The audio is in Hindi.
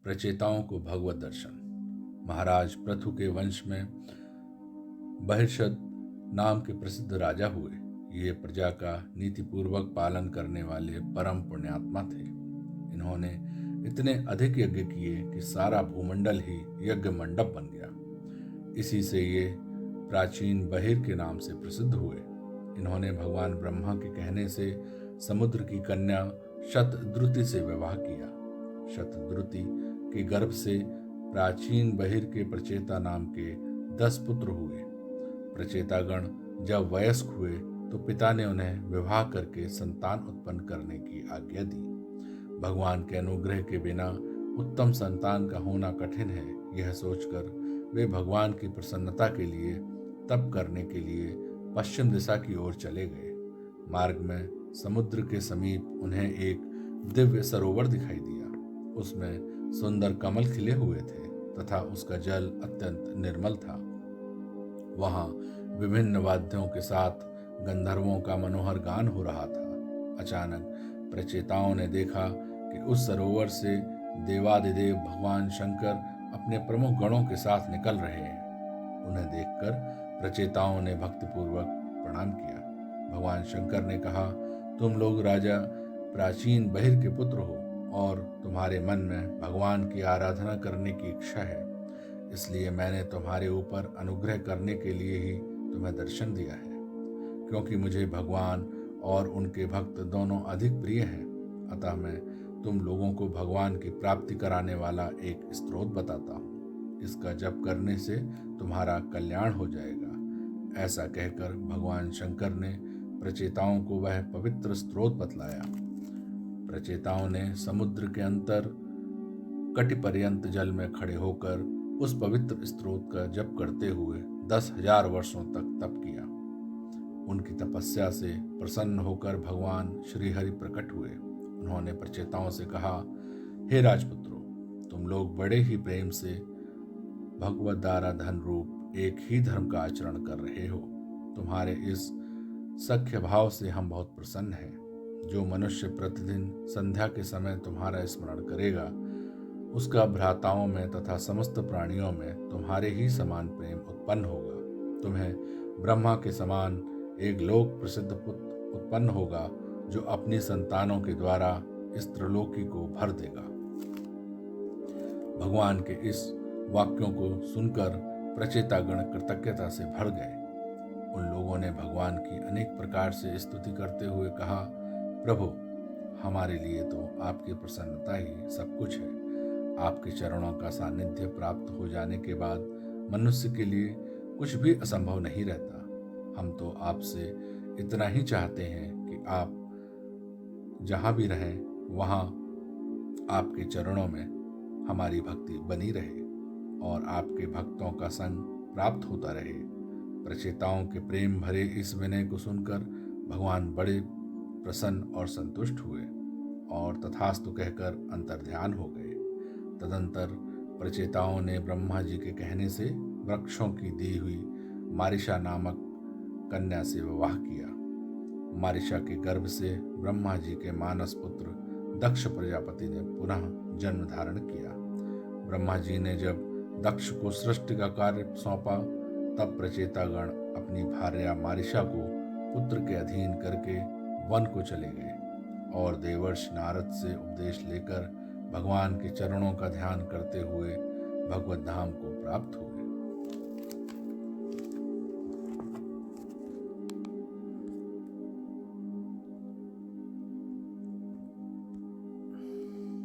प्रचेताओं को भगवत दर्शन। महाराज पृथु के वंश में बहिर्षद नाम के प्रसिद्ध राजा हुए। ये प्रजा का नीतिपूर्वक पालन करने वाले परम पुण्यात्मा थे। इन्होंने इतने अधिक यज्ञ किए कि सारा भूमंडल ही यज्ञ मंडप बन गया। इसी से ये प्राचीन बहिर के नाम से प्रसिद्ध हुए। इन्होंने भगवान ब्रह्मा के कहने से समुद्र की कन्या शतद्रुति से विवाह किया। शतद्रुति के गर्भ से प्राचीन बहिर के प्रचेता नाम के 10 पुत्र हुए। प्रचेतागण जब वयस्क हुए तो पिता ने उन्हें विवाह करके संतान उत्पन्न करने की आज्ञा दी। भगवान के अनुग्रह के बिना उत्तम संतान का होना कठिन है, यह सोचकर वे भगवान की प्रसन्नता के लिए तप करने के लिए पश्चिम दिशा की ओर चले गए। मार्ग में समुद्र के समीप उन्हें एक दिव्य सरोवर दिखाई दिया। उसमें सुंदर कमल खिले हुए थे तथा उसका जल अत्यंत निर्मल था। वहां विभिन्न वाद्यों के साथ गंधर्वों का मनोहर गान हो रहा था। अचानक प्रचेताओं ने देखा कि उस सरोवर से देवादिदेव भगवान शंकर अपने प्रमुख गणों के साथ निकल रहे हैं। उन्हें देखकर प्रचेताओं ने भक्तिपूर्वक प्रणाम किया। भगवान शंकर ने कहा, तुम लोग राजा प्राचीन बहिर के पुत्र हो और तुम्हारे मन में भगवान की आराधना करने की इच्छा है, इसलिए मैंने तुम्हारे ऊपर अनुग्रह करने के लिए ही तुम्हें दर्शन दिया है। क्योंकि मुझे भगवान और उनके भक्त दोनों अधिक प्रिय हैं, अतः मैं तुम लोगों को भगवान की प्राप्ति कराने वाला एक स्रोत बताता हूँ। इसका जप करने से तुम्हारा कल्याण हो जाएगा। ऐसा कहकर भगवान शंकर ने प्रचेताओं को वह पवित्र स्रोत बतलाया। प्रचेताओं ने समुद्र के अंतर कटि पर्यंत जल में खड़े होकर उस पवित्र स्रोत का जप करते हुए 10,000 वर्षों तक तप किया। उनकी तपस्या से प्रसन्न होकर भगवान श्रीहरि प्रकट हुए। उन्होंने प्रचेताओं से कहा, हे राजपुत्रों, तुम लोग बड़े ही प्रेम से भगवत दाराधन रूप एक ही धर्म का आचरण कर रहे हो। तुम्हारे इस सख्य भाव से हम बहुत प्रसन्न हैं। जो मनुष्य प्रतिदिन संध्या के समय तुम्हारा स्मरण करेगा, उसका भ्राताओं में तथा समस्त प्राणियों में तुम्हारे ही समान प्रेम उत्पन्न होगा। तुम्हें ब्रह्मा के समान एक लोक प्रसिद्ध पुत्र उत्पन्न होगा, जो अपनी संतानों के द्वारा इस त्रिलोकी को भर देगा। भगवान के इस वाक्यों को सुनकर प्रचेतागण कृतज्ञता से भर गए। उन लोगों ने भगवान की अनेक प्रकार से स्तुति करते हुए कहा, प्रभु, हमारे लिए तो आपकी प्रसन्नता ही सब कुछ है। आपके चरणों का सानिध्य प्राप्त हो जाने के बाद मनुष्य के लिए कुछ भी असंभव नहीं रहता। हम तो आपसे इतना ही चाहते हैं कि आप जहाँ भी रहें वहाँ आपके चरणों में हमारी भक्ति बनी रहे और आपके भक्तों का संग प्राप्त होता रहे। प्रचेताओं के प्रेम भरे इस विनय को सुनकर भगवान बड़े प्रसन्न और संतुष्ट हुए और तथास्तु कहकर अंतर्ध्यान हो गए। तदंतर प्रचेताओं ने ब्रह्मा जी के कहने से वृक्षों की दी हुई मारिशा नामक कन्या से विवाह किया। मारिशा के गर्भ से ब्रह्मा जी के मानस पुत्र दक्ष प्रजापति ने पुनः जन्म धारण किया। ब्रह्मा जी ने जब दक्ष को सृष्टि का कार्य सौंपा, तब प्रचेतागण अपनी भार्या मारिशा को पुत्र के अधीन करके वन को चले गए और देवर्षि नारद से उपदेश लेकर भगवान के चरणों का ध्यान करते हुए भगवत धाम को प्राप्त हुए।